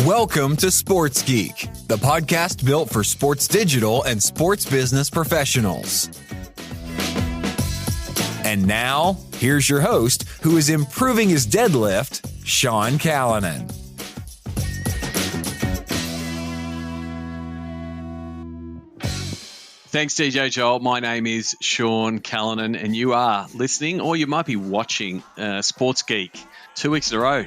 Welcome to Sports Geek, the podcast built for sports digital and sports business professionals. And now, here's your host, who is improving his deadlift, Sean Callanan. Thanks, DJ Joel. My name is Sean Callanan, and you are listening, or you might be watching Sports Geek 2 weeks in a row.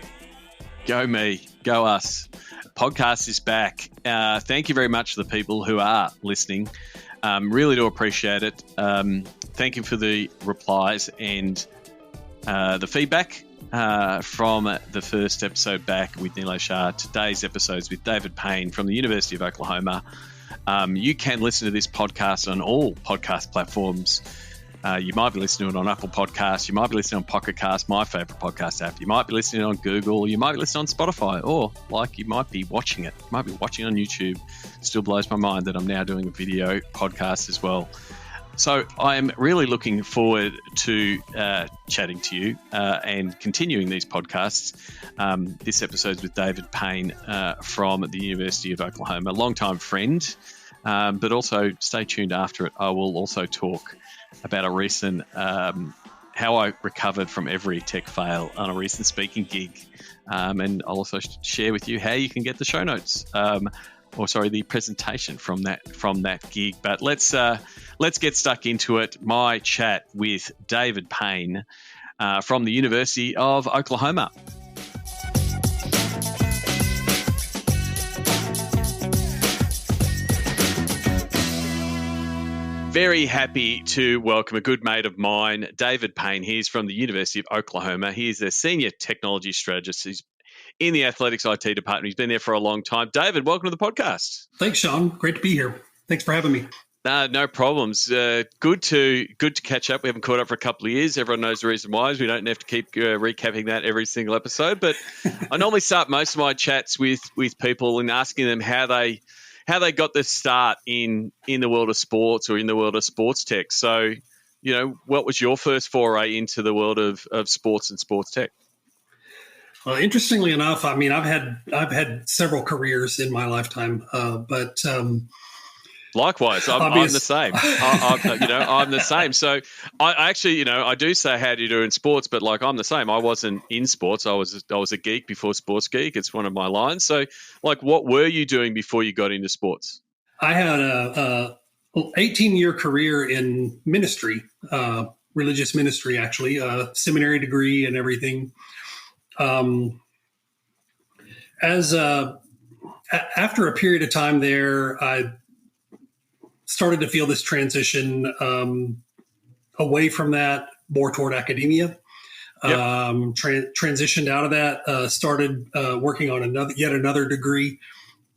Go me, go us. Podcast is back. Thank you very much to the people who are listening. Really do appreciate it. Thank you for the replies and the feedback from the first episode back with Nilo Shah. Today's episodes with David Payne from the University of Oklahoma. You can listen to this podcast on all podcast platforms. You might be listening to it on Apple Podcasts. You might be listening on Pocket Cast, my favorite podcast app. You might be listening on Google. You might be listening on Spotify, or you might be watching it. You might be watching on YouTube. It still blows my mind that I'm now doing a video podcast as well. So I am really looking forward to chatting to you and continuing these podcasts. This episode's with David Payne from the University of Oklahoma, a longtime friend, but also stay tuned after it. I will also talk about a recent, how I recovered from every tech fail on a recent speaking gig. And I'll also share with you how you can get the show notes, the presentation from that gig. But let's get stuck into it. My chat with David Payne from the University of Oklahoma. Very happy to welcome a good mate of mine, David Payne. He's from the University of Oklahoma. He is a senior technology strategist. He's in the athletics IT department. He's been there for a long time. David, welcome to the podcast. Thanks, Sean. Great to be here. Thanks for having me. No problems. Good to catch up. We haven't caught up for a couple of years. Everyone knows the reason why. We don't have to keep recapping that every single episode. But I normally start most of my chats with people and asking them how they got their start in the world of sports or in the world of sports tech. So, what was your first foray into the world of sports and sports tech? Well, interestingly enough, I mean, I've had several careers in my lifetime, but likewise, I'm the same. I'm the same. So I actually, I do say how do you do in sports, but I'm the same. I wasn't in sports. I was a geek before Sports Geek. It's one of my lines. So what were you doing before you got into sports? I had a 18-year career in ministry, religious ministry, actually, a seminary degree and everything. After a period of time there, I started to feel this transition away from that, more toward academia. Yep. Transitioned out of that, started working on yet another degree.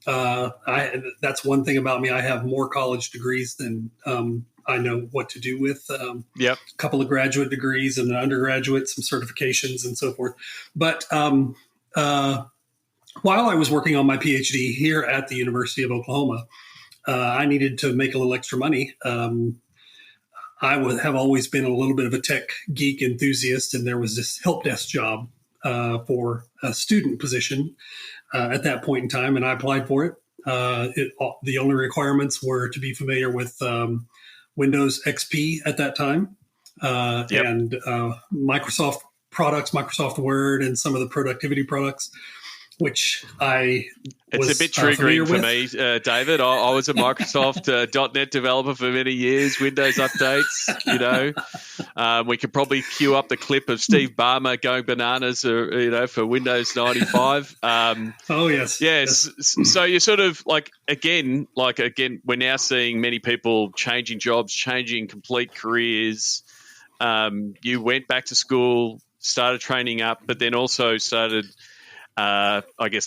That's one thing about me. I have more college degrees than I know what to do with. A couple of graduate degrees and an undergraduate, some certifications and so forth. But while I was working on my PhD here at the University of Oklahoma, I needed to make a little extra money. I have always been a little bit of a tech geek enthusiast, and there was this help desk job for a student position at that point in time, and I applied for it. The only requirements were to be familiar with Windows XP at that time, and Microsoft products, Microsoft Word, and some of the productivity products, which It's a bit triggering for me, David. I was a Microsoft .NET developer for many years, Windows updates, We could probably queue up the clip of Steve Ballmer going bananas, for Windows 95. Oh, yes. Yes. So you're sort of again, we're now seeing many people changing jobs, changing complete careers. You went back to school, started training up, but then also started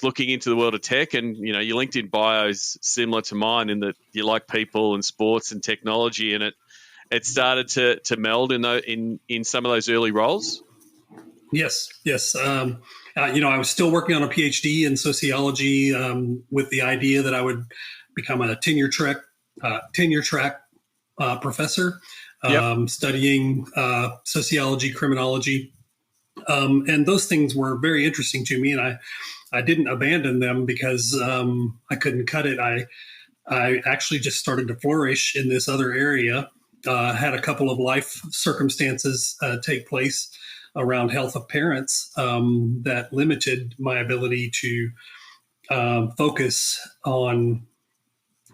looking into the world of tech, and your LinkedIn bio is similar to mine in that you like people and sports and technology, and it started to meld in some of those early roles. Yes. I was still working on a PhD in sociology with the idea that I would become a tenure track professor, studying sociology, criminology. And those things were very interesting to me. And I didn't abandon them because I couldn't cut it. I actually just started to flourish in this other area. Had a couple of life circumstances take place around health of parents that limited my ability to focus on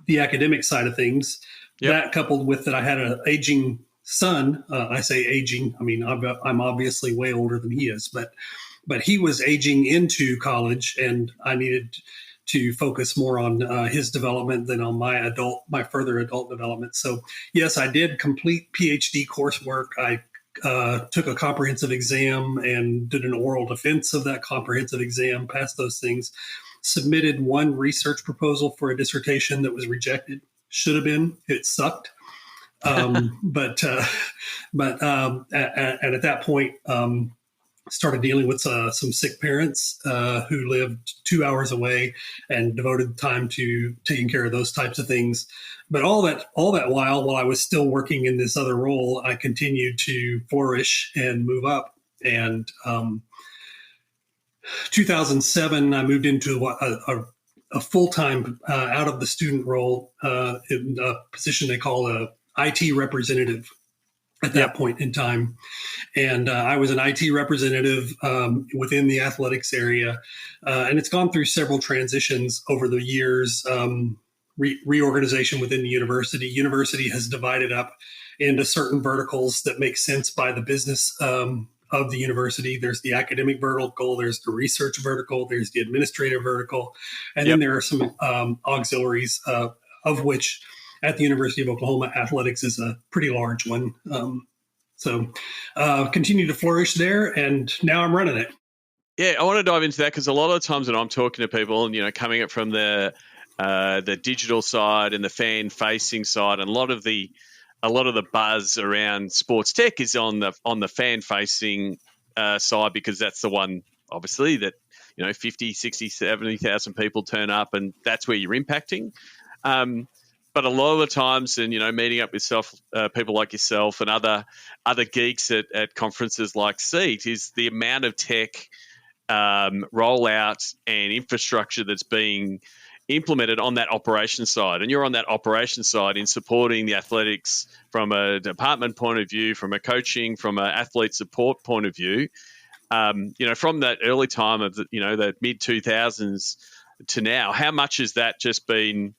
the academic side of things. Yep. That coupled with that I had an aging son. I say aging. I mean, I'm obviously way older than he is, but he was aging into college, and I needed to focus more on his development than on my further adult development. So yes, I did complete PhD coursework. I took a comprehensive exam and did an oral defense of that comprehensive exam, passed those things, submitted one research proposal for a dissertation that was rejected. Should have been. It sucked. But at that point, started dealing with some sick parents who lived 2 hours away, and devoted time to taking care of those types of things. But all that while I was still working in this other role, I continued to flourish and move up. And 2007, I moved into a full-time out of the student role in a position they call a IT representative at that point in time. And I was an IT representative within the athletics area. And it's gone through several transitions over the years, reorganization within the university. University has divided up into certain verticals that make sense by the business of the university. There's the academic vertical, there's the research vertical, there's the administrative vertical, and then there are some auxiliaries, of which at the University of Oklahoma, athletics is a pretty large one. So continue to flourish there, and now I'm running it. Yeah, I want to dive into that because a lot of the times when I'm talking to people, and coming up from the digital side and the fan-facing side, and a lot of the buzz around sports tech is on the fan-facing side, because that's the one, obviously, that 50, 60, 70,000 people turn up, and that's where you're impacting. But a lot of the times, and meeting up with people like yourself and other geeks at conferences like SEAT, is the amount of tech rollout and infrastructure that's being implemented on that operations side. And you're on that operations side in supporting the athletics from a department point of view, from a coaching, from an athlete support point of view. From that early time of the mid 2000s to now, how much has that just been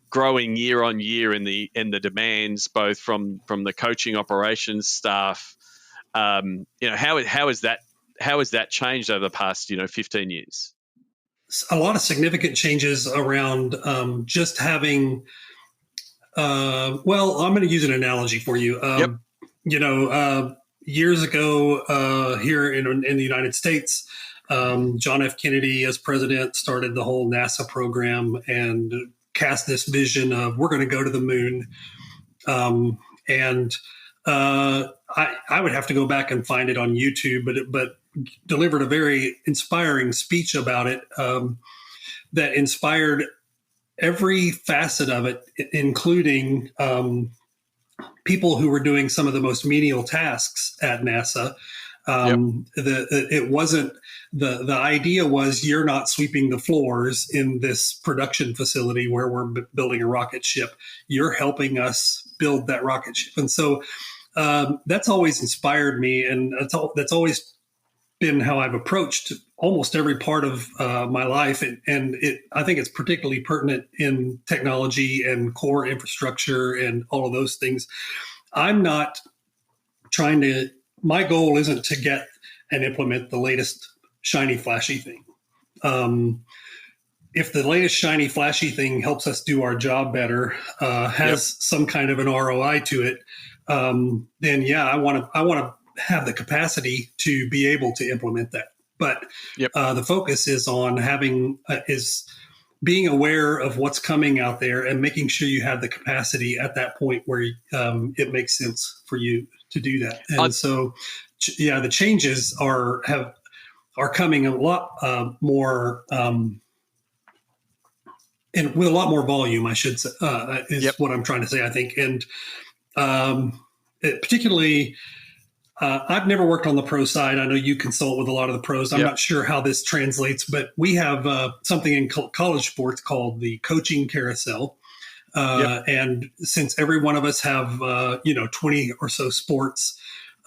growing year on year in the demands, both from the coaching operations staff? How has that changed over the past 15 years? A lot of significant changes around just having. I'm going to use an analogy for you. Years ago, here in the United States, John F. Kennedy, as president, started the whole NASA program and cast this vision of we're going to go to the moon. I would have to go back and find it on YouTube, but delivered a very inspiring speech about it that inspired every facet of it, including people who were doing some of the most menial tasks at NASA. It wasn't the idea was you're not sweeping the floors in this production facility where we're building a rocket ship. You're helping us build that rocket ship. And so that's always inspired me. And that's always been how I've approached almost every part of my life. And I think it's particularly pertinent in technology and core infrastructure and all of those things. I'm not my goal isn't to get and implement the latest shiny, flashy thing. If the latest shiny, flashy thing helps us do our job better, has some kind of an ROI to it, then I want to have the capacity to be able to implement that. But the focus is on being aware of what's coming out there and making sure you have the capacity at that point where it makes sense for you to do that. And so, the changes are coming a lot more and with a lot more volume, I should say, is what I'm trying to say, I think. And particularly, I've never worked on the pro side. I know you consult with a lot of the pros. I'm Yep. not sure how this translates, but we have something in college sports called the coaching carousel. And since every one of us have, 20 or so sports,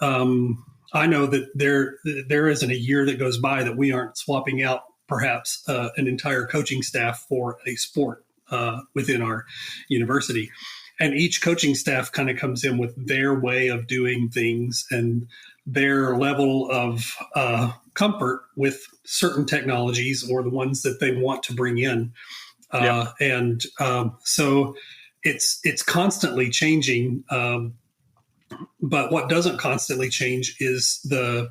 I know that there isn't a year that goes by that we aren't swapping out perhaps an entire coaching staff for a sport within our university. And each coaching staff kind of comes in with their way of doing things and their level of comfort with certain technologies or the ones that they want to bring in. So it's constantly changing. But what doesn't constantly change is the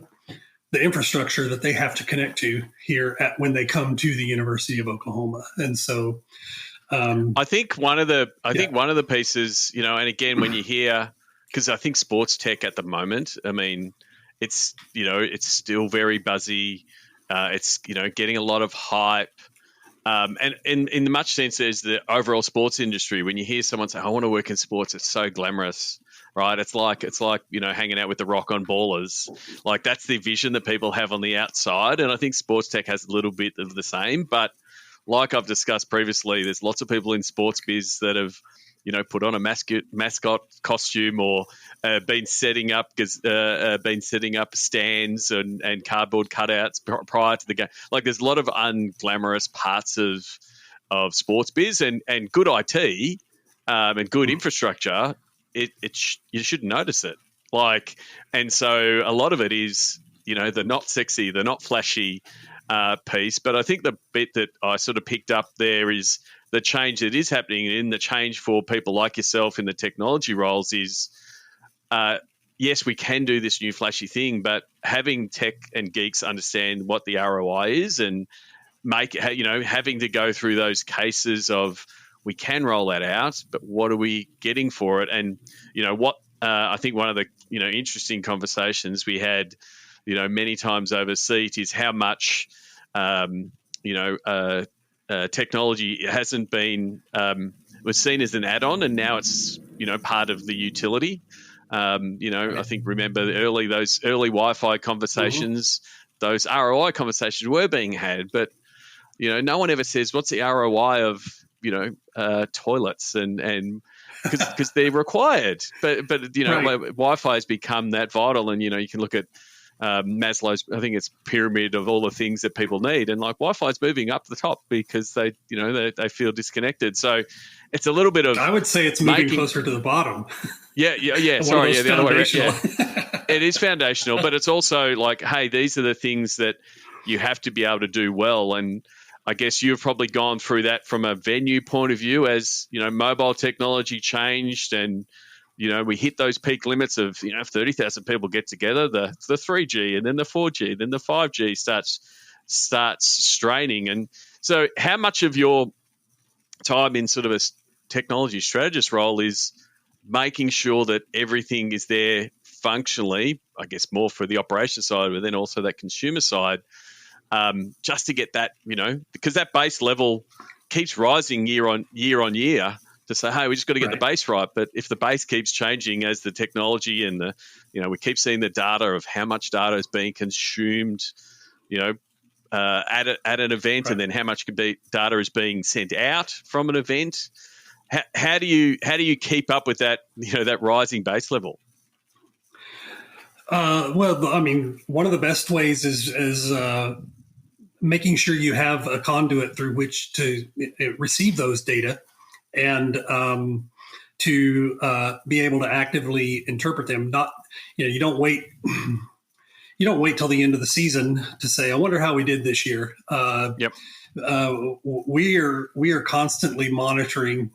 infrastructure that they have to connect to here when they come to the University of Oklahoma. And so I think one of the pieces, and again, when you hear, because I think sports tech at the moment, I mean, it's still very buzzy. It's getting a lot of hype. And in the much sense as the overall sports industry, when you hear someone say, "I want to work in sports," it's so glamorous, right? It's like hanging out with the Rock on Ballers. Like that's the vision that people have on the outside, and I think sports tech has a little bit of the same. But like I've discussed previously, there's lots of people in sports biz that have put on a mascot costume or been setting up stands and cardboard cutouts prior to the game. Like there's a lot of unglamorous parts of sports biz and good IT and good infrastructure. You shouldn't notice it. And so a lot of it is the not sexy, the not flashy piece. But I think the bit that I sort of picked up there is the change that is happening in the change for people like yourself in the technology roles is, yes, we can do this new flashy thing, but having tech and geeks understand what the ROI is and having to go through those cases of we can roll that out, but what are we getting for it? And, I think one of the, interesting conversations we had, many times over seat is how much, technology hasn't been was seen as an add-on, and now it's part of the utility. I think remember those early Wi-Fi conversations, those ROI conversations were being had, but no one ever says what's the ROI of toilets and because they're required. But Wi-Fi has become that vital, and you can look at Maslow's, I think it's pyramid of all the things that people need, and like Wi-Fi is moving up the top because they feel disconnected. So it's a little bit of, I would say it's moving closer to the bottom. Yeah. Sorry, the other way around. Yeah. It is foundational, but it's also like, hey, these are the things that you have to be able to do well. And I guess you've probably gone through that from a venue point of view as mobile technology changed and. We hit those peak limits of, 30,000 people get together, the 3G and then the 4G, then the 5G starts straining. And so how much of your time in sort of a technology strategist role is making sure that everything is there functionally, I guess more for the operation side, but then also that consumer side, just to get that, because that base level keeps rising year on year. To say, hey, we just got to get the base right. But if the base keeps changing as the technology and we keep seeing the data of how much data is being consumed, at an event, and then how much data is being sent out from an event. How do you keep up with that, that rising base level? Well, I mean, one of the best ways is making sure you have a conduit through which to receive those data. And to be able to actively interpret them. Not, you don't wait. You don't wait till the end of the season to say, "I wonder how we did this year." Yep. We are constantly monitoring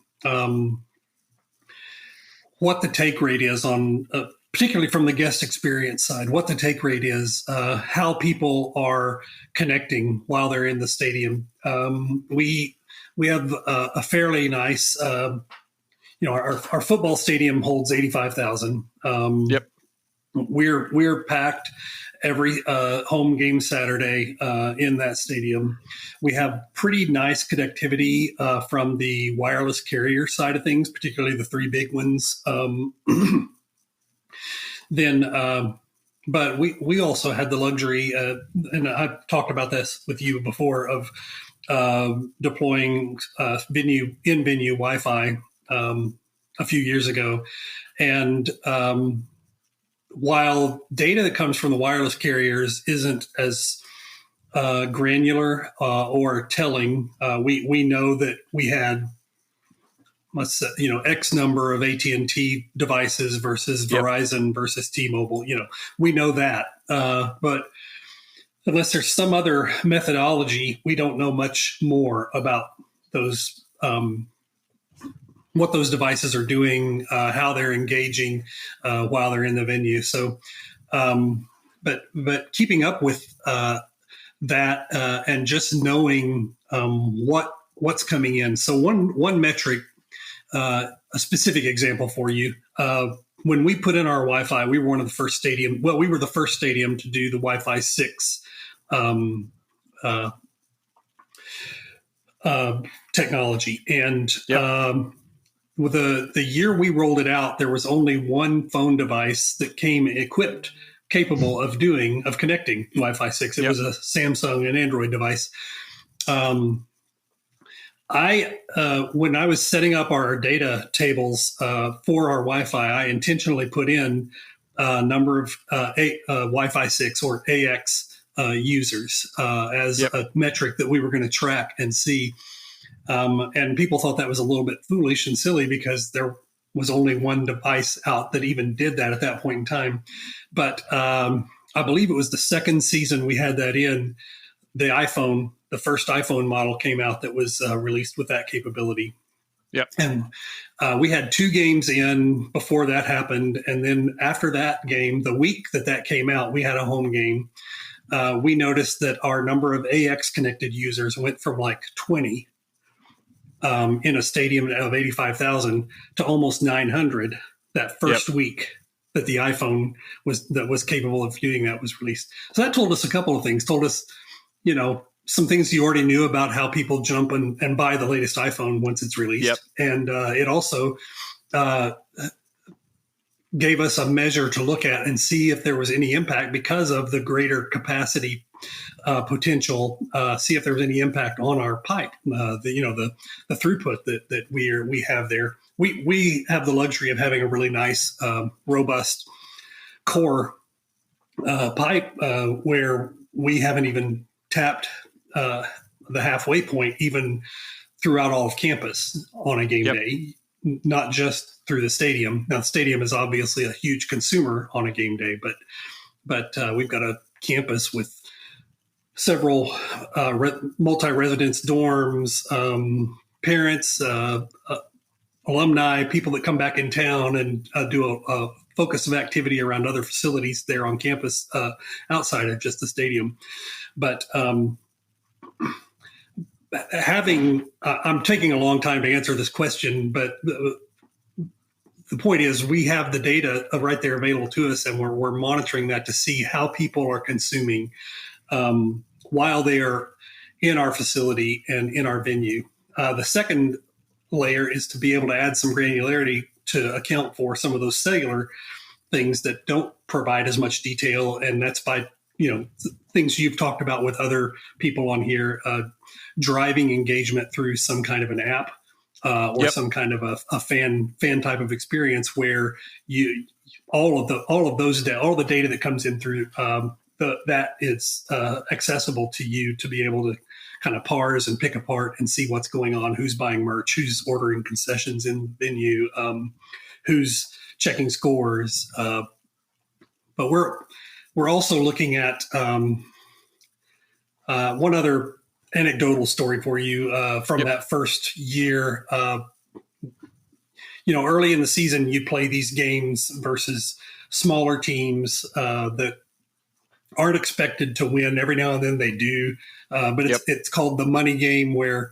what the take rate is on, particularly from the guest experience side. What the take rate is, how people are connecting while they're in the stadium. We have a fairly nice, our football stadium holds 85,000. Yep. We're packed every home game Saturday in that stadium. We have pretty nice connectivity from the wireless carrier side of things, particularly the three big ones. Then but we also had the luxury, and I've talked about this with you before, of deploying in-venue Wi-Fi a few years ago. And while data that comes from the wireless carriers isn't as granular or telling, we know that we had X number of AT&T devices versus Verizon versus T-Mobile. We know that, but unless there's some other methodology, we don't know much more about those, what those devices are doing, how they're engaging while they're in the venue. So, but keeping up with that and just knowing what's coming in. So one metric. A specific example for you. When we put in our Wi-Fi, we were one of the first stadium. Well, we were the first stadium to do the Wi-Fi 6 technology. And with the year we rolled it out, there was only one phone device that came capable of connecting Wi-Fi 6. It was a Samsung, an Android device. When I was setting up our data tables for our Wi-Fi, I intentionally put in a number of Wi-Fi 6 or AX users as a metric that we were going to track and see. And people thought that was a little bit foolish and silly because there was only one device out that even did that at that point in time. But I believe it was the second season we had that in. The first iPhone model came out that was released with that capability. Yep. And we had 2 games in before that happened. And then after that game, the week that came out, we had a home game. We noticed that our number of AX connected users went from like 20 in a stadium of 85,000 to almost 900 that first week that the iPhone was capable of doing that was released. So that told us a couple of things. Told us, some things you already knew about how people jump and buy the latest iPhone once it's released. Yep. And it also gave us a measure to look at and see if there was any impact because of the greater capacity potential, see if there was any impact on our pipe, the throughput that we have there. We have the luxury of having a really nice, robust core pipe where we haven't even tapped the halfway point even throughout all of campus on a game day, not just through the stadium. Now, the stadium is obviously a huge consumer on a game day, but we've got a campus with several multi-residence dorms, parents, alumni, people that come back in town and do a focus of activity around other facilities there on campus outside of just the stadium. But I'm taking a long time to answer this question, but the point is we have the data right there available to us, and we're monitoring that to see how people are consuming while they are in our facility and in our venue. The second layer is to be able to add some granularity to account for some of those cellular things that don't provide as much detail, and that's by things you've talked about with other people on here, driving engagement through some kind of an app or some kind of a fan type of experience where all the data that comes in through that is accessible to you to be able to kind of parse and pick apart and see what's going on, who's buying merch, who's ordering concessions in the venue, who's checking scores. But we're also looking at one other anecdotal story for you from that first year. Early in the season, you play these games versus smaller teams that aren't expected to win. Every now and then they do, but it's called the money game, where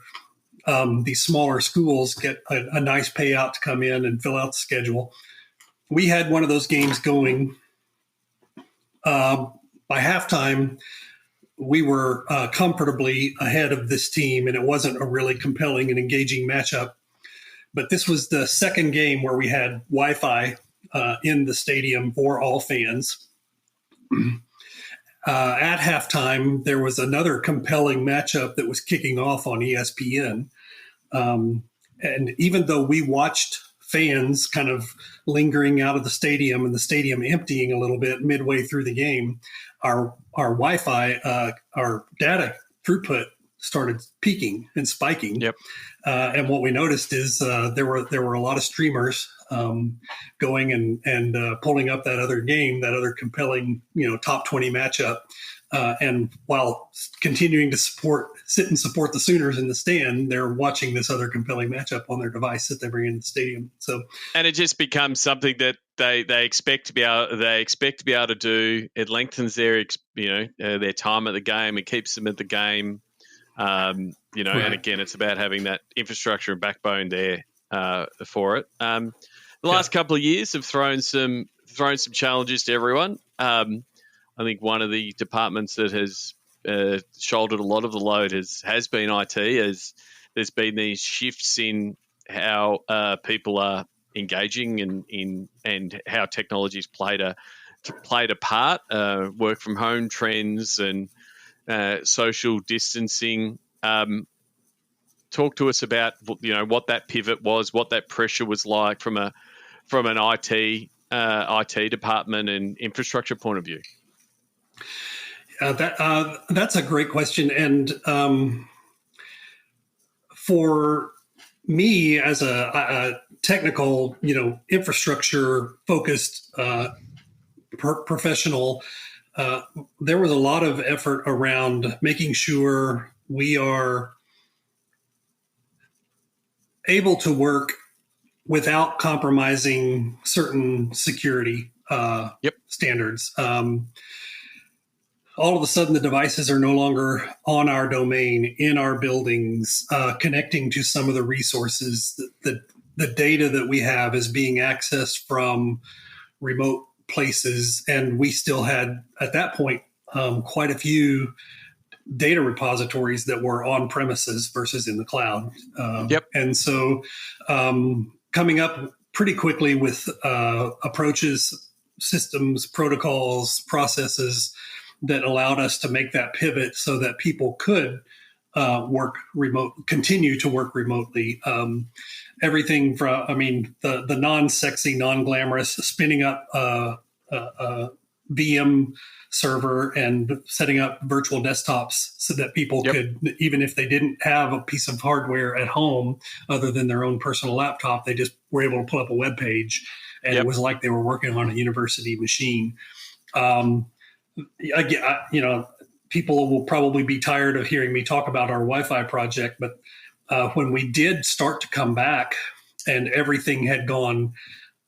these smaller schools get a nice payout to come in and fill out the schedule. We had one of those games going. By halftime, we were comfortably ahead of this team, and it wasn't a really compelling and engaging matchup. But this was the second game where we had Wi-Fi in the stadium for all fans. At halftime, there was another compelling matchup that was kicking off on ESPN. And even though we watched fans kind of lingering out of the stadium and the stadium emptying a little bit midway through the game, our Wi-Fi, our data throughput started peaking and spiking. Yep. And what we noticed is there were a lot of streamers going and pulling up that other game, that other compelling, top 20 matchup. And while continuing to sit and support the Sooners in the stand, they're watching this other compelling matchup on their device that they bring in the stadium. So, and it just becomes something that they expect to be able to do. It lengthens their time at the game. It keeps them at the game. Right. And again, it's about having that infrastructure and backbone there for it. The last couple of years have thrown some challenges to everyone. I think one of the departments that has shouldered a lot of the load has been IT, as there's been these shifts in how people are engaging and how technology's played a part, work from home trends and social distancing. Talk to us about what that pivot was, what that pressure was like from an IT department and infrastructure point of view. That's a great question, and for me as a technical, infrastructure focused professional, there was a lot of effort around making sure we are able to work without compromising certain security standards. All of a sudden, the devices are no longer on our domain, in our buildings, connecting to some of the resources. The data that we have is being accessed from remote places. And we still had, at that point, quite a few data repositories that were on premises versus in the cloud. And so coming up pretty quickly with approaches, systems, protocols, processes that allowed us to make that pivot so that people could continue to work remotely. Everything from, the non-sexy, non-glamorous, spinning up a VM server and setting up virtual desktops so that people could, even if they didn't have a piece of hardware at home other than their own personal laptop, they just were able to pull up a web page and it was like they were working on a university machine. People will probably be tired of hearing me talk about our Wi-Fi project, but when we did start to come back and everything had gone,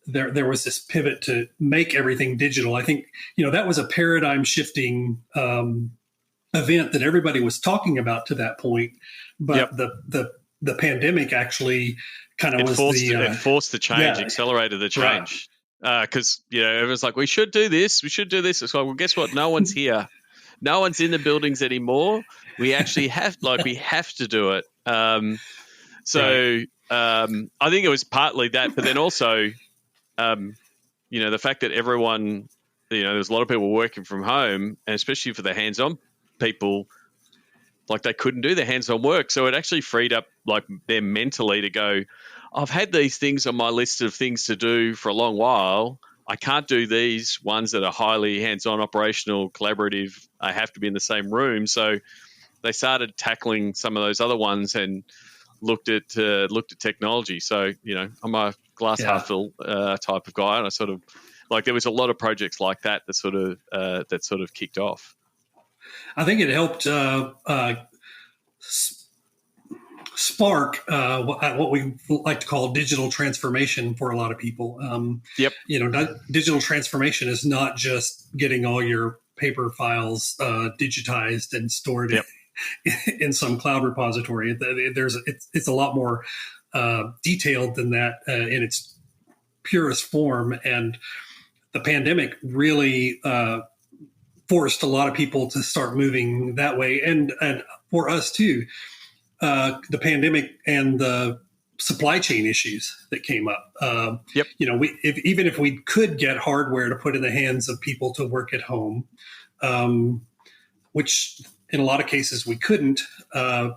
there was this pivot to make everything digital. I think, that was a paradigm shifting event that everybody was talking about to that point. But the pandemic actually kind of it forced the change, accelerated the change. Because everyone's like, we should do this. It's like, well, guess what? No one's here. No one's in the buildings anymore. We actually have to do it. I think it was partly that, but then also, the fact that everyone, there's a lot of people working from home, and especially for the hands-on people, like they couldn't do the hands-on work. So it actually freed up like them mentally to go, I've had these things on my list of things to do for a long while. I can't do these ones that are highly hands-on, operational, collaborative. I have to be in the same room. So they started tackling some of those other ones and looked at technology. So, I'm a glass half full type of guy, and I sort of like there was a lot of projects like that sort of kicked off. I think it helped spark what we like to call digital transformation for a lot of people. Digital transformation is not just getting all your paper files digitized and stored in some cloud repository. It's a lot more detailed than that in its purest form. And the pandemic really forced a lot of people to start moving that way, and for us too. The pandemic and the supply chain issues that came up. Yep. Even if we could get hardware to put in the hands of people to work at home, which in a lot of cases we couldn't,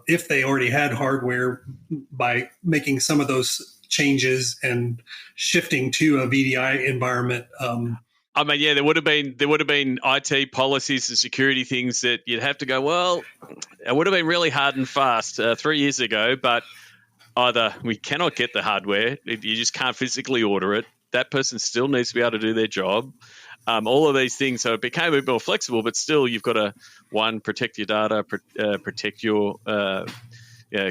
if they already had hardware, by making some of those changes and shifting to a VDI environment. I mean, yeah, there would have been IT policies and security things that you'd have to go, well, it would have been really hard and fast 3 years ago, but either we cannot get the hardware, you just can't physically order it. That person still needs to be able to do their job. All of these things, so it became a bit more flexible, but still you've got to, one, protect your data, protect your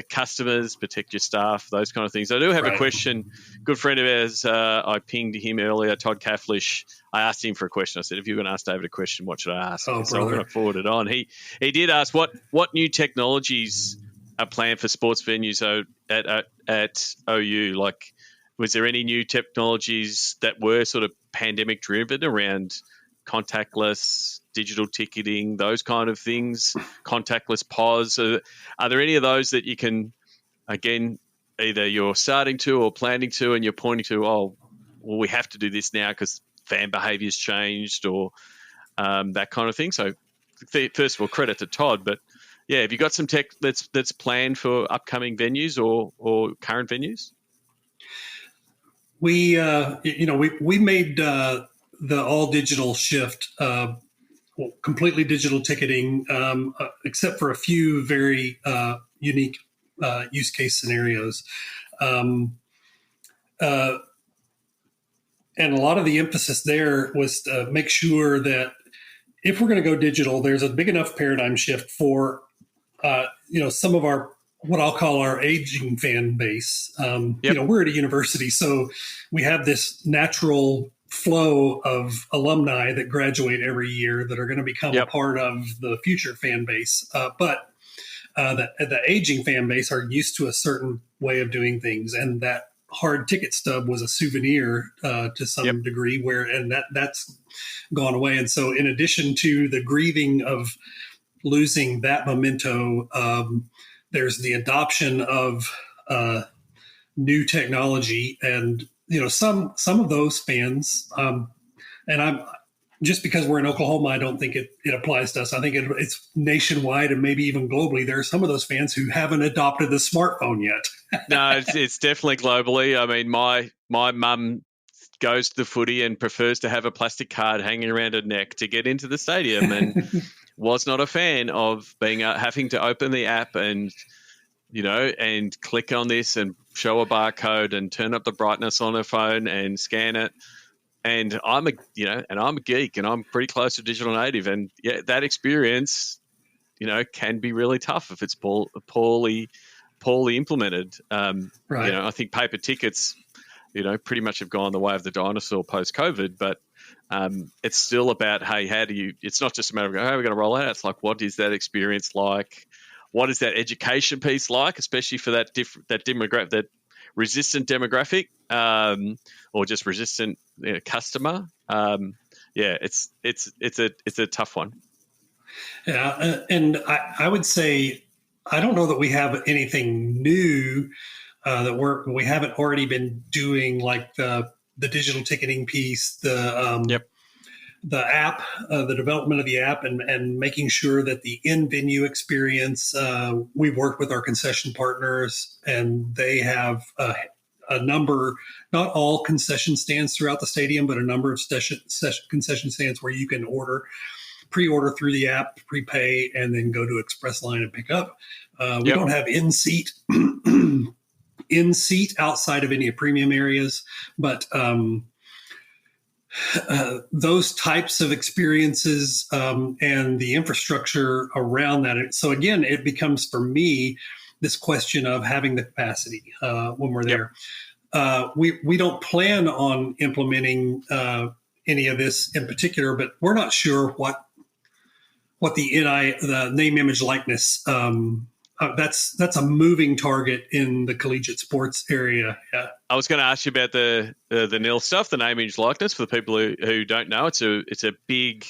customers, protect your staff, those kind of things. I do have a question. Good friend of ours, I pinged him earlier, Todd Cafflish. I asked him for a question. I said, if you're going to ask David a question, what should I ask? So I'm going to forward it on. He did ask what new technologies are planned for sports venues at OU. Like, was there any new technologies that were sort of pandemic driven around contactless, digital ticketing, those kind of things, contactless POS? Are there any of those that you can, again, either you're starting to or planning to, and you're pointing to, oh, well, we have to do this now because fan behaviour's changed, or that kind of thing? So first of all, credit to Todd, but yeah, have you got some tech that's planned for upcoming venues or current venues? We made the all digital shift, completely digital ticketing, except for a few very unique use case scenarios. And a lot of the emphasis there was to make sure that if we're going to go digital, there's a big enough paradigm shift for, some of our, what I'll call our aging fan base. We're at a university, so we have this natural flow of alumni that graduate every year that are going to become a part of the future fan base. But the aging fan base are used to a certain way of doing things, and that hard ticket stub was a souvenir to some degree, and that's gone away. And so in addition to the grieving of losing that memento, there's the adoption of new technology, and some of those fans, and I'm just because we're in Oklahoma, I don't think it applies to us. I think it's nationwide and maybe even globally. There are some of those fans who haven't adopted the smartphone yet. No, it's definitely globally. I mean, my mum goes to the footy and prefers to have a plastic card hanging around her neck to get into the stadium, and was not a fan of being having to open the app and and click on this and show a barcode and turn up the brightness on her phone and scan it. And I'm a geek, and I'm pretty close to digital native, and that experience, can be really tough if it's poorly implemented. I think paper tickets, pretty much have gone the way of the dinosaur post COVID, but it's still about, hey, it's not just a matter of, how are we going to roll out? It's like, what is that experience like? What is that education piece like, especially for that demographic, that resistant demographic, or just resistant customer? It's a tough one. Yeah, and I would say I don't know that we have anything new that we haven't already been doing, like the digital ticketing piece, the app, the development of the app, and making sure that the in-venue experience, we've worked with our concession partners, and they have a number, not all concession stands throughout the stadium, but a number of concession stands where you can pre-order through the app, prepay, and then go to Express Line and pick up. We don't have in-seat outside of any premium areas, but those types of experiences and the infrastructure around that. So again, it becomes for me this question of having the capacity when we're there. We don't plan on implementing any of this in particular, but we're not sure what the name, image, likeness. That's a moving target in the collegiate sports area. Yeah. I was going to ask you about the nil stuff, the name, image, likeness. For the people who don't know, it's a big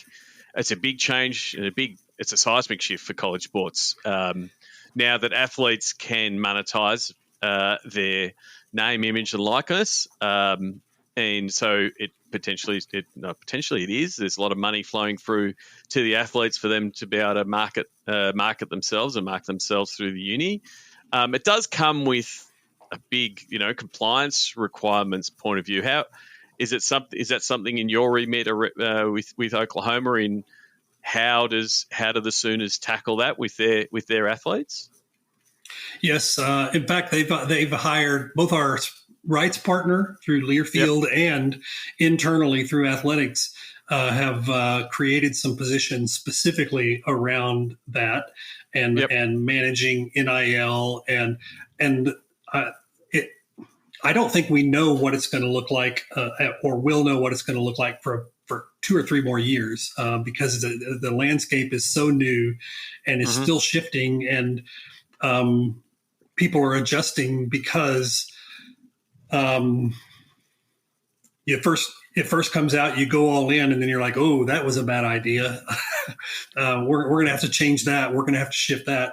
change, and it's a seismic shift for college sports. Now that athletes can monetize their name, image, and likeness. And so potentially it is. There's a lot of money flowing through to the athletes for them to be able to market themselves and market themselves through the uni. It does come with a big, compliance requirements point of view. How is it? Is that something in your remit with Oklahoma? In how do the Sooners tackle that with their athletes? Yes, in fact, they've hired both our rights partner through Learfield and internally through athletics have created some positions specifically around that and managing NIL and I don't think we know what it's going to look like or will know what it's going to look like for 2 or 3 more years because the landscape is so new and is still shifting and people are adjusting because it first comes out, you go all in, and then you're like, oh, that was a bad idea. We're going to have to change that. We're going to have to shift that.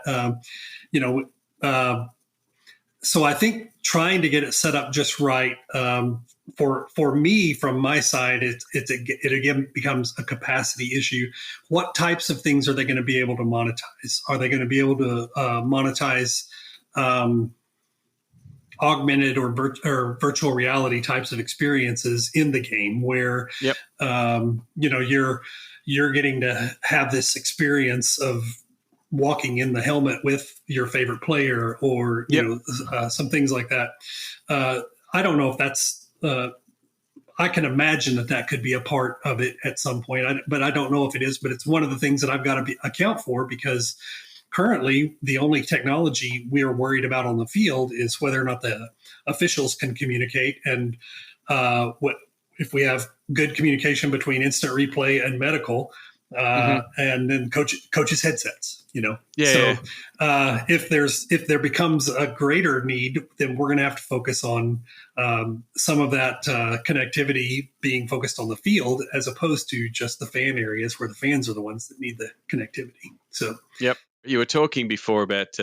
So I think trying to get it set up just right for me from my side, it again becomes a capacity issue. What types of things are they going to be able to monetize? Are they going to be able to monetize augmented or virtual reality types of experiences in the game where you're getting to have this experience of walking in the helmet with your favorite player or some things like that. I don't know if that's I can imagine that could be a part of it at some point, but I don't know if it is. But it's one of the things that I've got to account for because currently the only technology we are worried about on the field is whether or not the officials can communicate and what if we have good communication between instant replay and medical and then coaches headsets, if there becomes a greater need, then we're going to have to focus on some of that connectivity being focused on the field as opposed to just the fan areas where the fans are the ones that need the connectivity. So, you were talking before about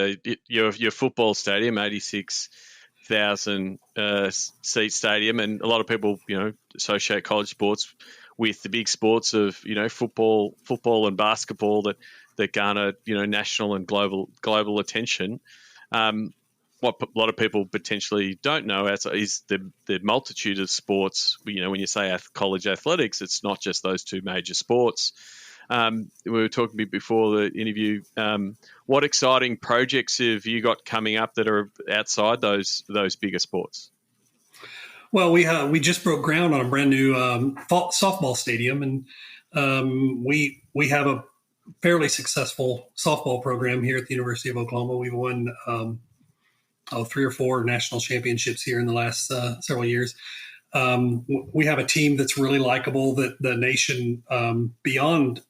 your football stadium, 86,000 seat stadium, and a lot of people, associate college sports with the big sports of, football and basketball that garner, national and global attention. What a lot of people potentially don't know is the multitude of sports. When you say college athletics, it's not just those 2 major sports. We were talking before the interview. What exciting projects have you got coming up that are outside those bigger sports? Well, we just broke ground on a brand new softball stadium, and we have a fairly successful softball program here at the University of Oklahoma. We've won 3 or 4 national championships here in the last several years. We have a team that's really likable that the nation beyond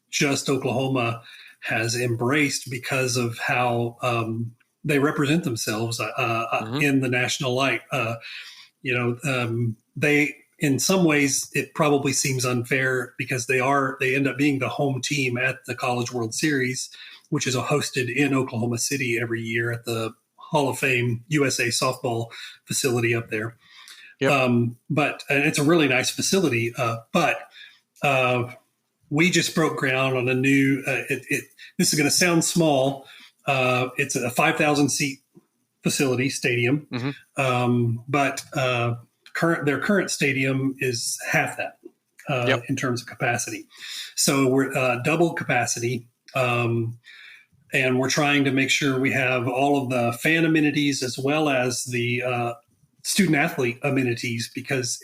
just Oklahoma has embraced because of how they represent themselves in the national light. They, in some ways, it probably seems unfair because they end up being the home team at the College World Series, which is hosted in Oklahoma City every year at the Hall of Fame USA softball facility up there. And it's a really nice facility, but we just broke ground on a new, this is going to sound small. It's a 5,000 seat facility stadium. But their current stadium is half that in terms of capacity. So we're double capacity. And we're trying to make sure we have all of the fan amenities as well as the student athlete amenities because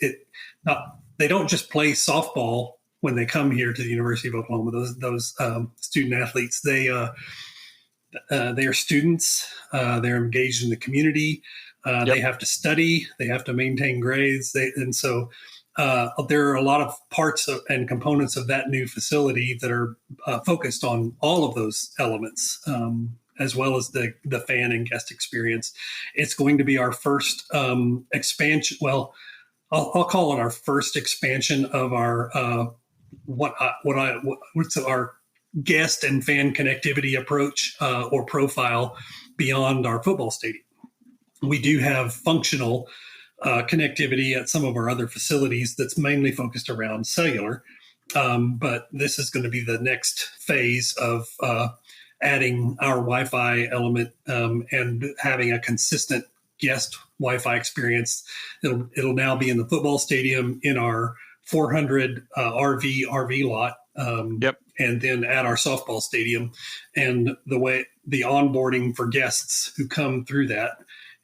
they don't just play softball when they come here to the University of Oklahoma. Those student athletes, they are students. They're engaged in the community. They have to study. They have to maintain grades. So there are a lot of parts and components of that new facility that are focused on all of those elements, as well as the fan and guest experience. It's going to be our first expansion. Well, I'll call it our first expansion of our what's our guest and fan connectivity approach or profile beyond our football stadium. We do have functional connectivity at some of our other facilities that's mainly focused around cellular. But this is going to be the next phase of adding our Wi-Fi element and having a consistent guest Wi-Fi experience. It'll now be in the football stadium, in our 400 RV lot, and then at our softball stadium. And the onboarding for guests who come through that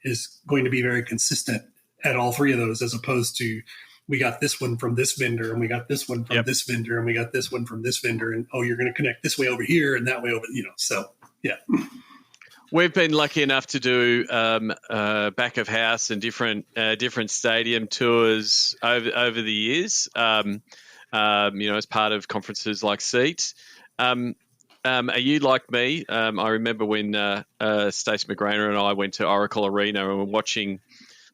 is going to be very consistent at all three of those, as opposed to, we got this one from this vendor, and we got this one from this vendor, and we got this one from this vendor, and you're going to connect this way over here and that way over, so yeah. We've been lucky enough to do back of house and different stadium tours over the years, as part of conferences like Seat. Are you like me? I remember when Stacey McGrainer and I went to Oracle Arena and were watching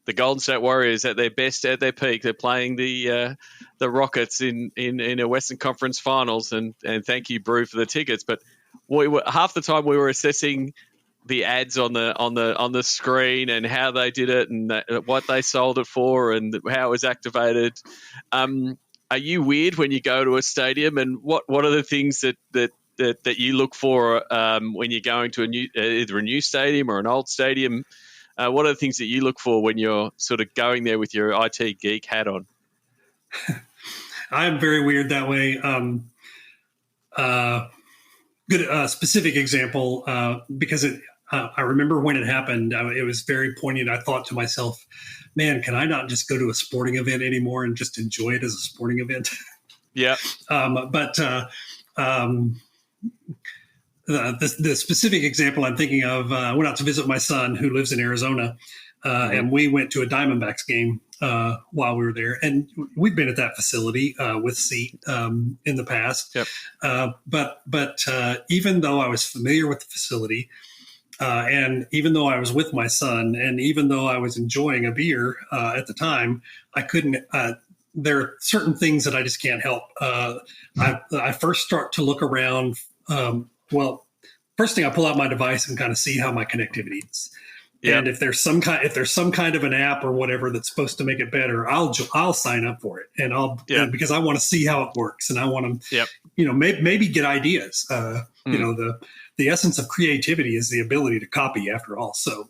the Golden State Warriors at their best, at their peak. They're playing the Rockets in a Western Conference Finals, and thank you, Brew, for the tickets. But half the time we were assessing the ads on the screen and how they did it and what they sold it for and how it was activated. Are you weird when you go to a stadium, and what are the things that you look for when you're going to either a new stadium or an old stadium? What are the things that you look for when you're sort of going there with your IT geek hat on? I'm very weird that way. Good specific example, because I remember when it happened, it was very poignant. I thought to myself, man, can I not just go to a sporting event anymore and just enjoy it as a sporting event? Yeah. The specific example I'm thinking of, I went out to visit my son who lives in Arizona, and we went to a Diamondbacks game while we were there. And we've been at that facility with Seat in the past. Yep. But even though I was familiar with the facility, and even though I was with my son, and even though I was enjoying a beer at the time, I couldn't. There are certain things that I just can't help. I first start to look around. First thing, I pull out my device and kind of see how my connectivity is. Yep. And if there's some kind of an app or whatever that's supposed to make it better, I'll sign up for it, and because I want to see how it works, and I want to, maybe get ideas. The essence of creativity is the ability to copy, after all. So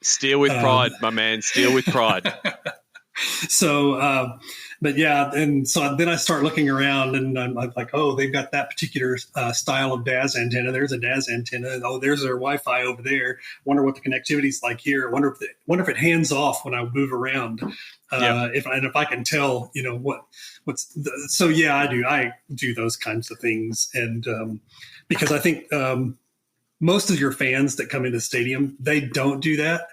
steal with pride, my man. Steal with pride. So, but yeah, and so then I start looking around, and I'm like, oh, they've got that particular style of DAS antenna. There's a DAS antenna. Oh, there's their Wi-Fi over there. Wonder what the connectivity's like here. Wonder if it hands off when I move around. If I can tell, so yeah, I do those kinds of things, and because I think most of your fans that come into the stadium, they don't do that.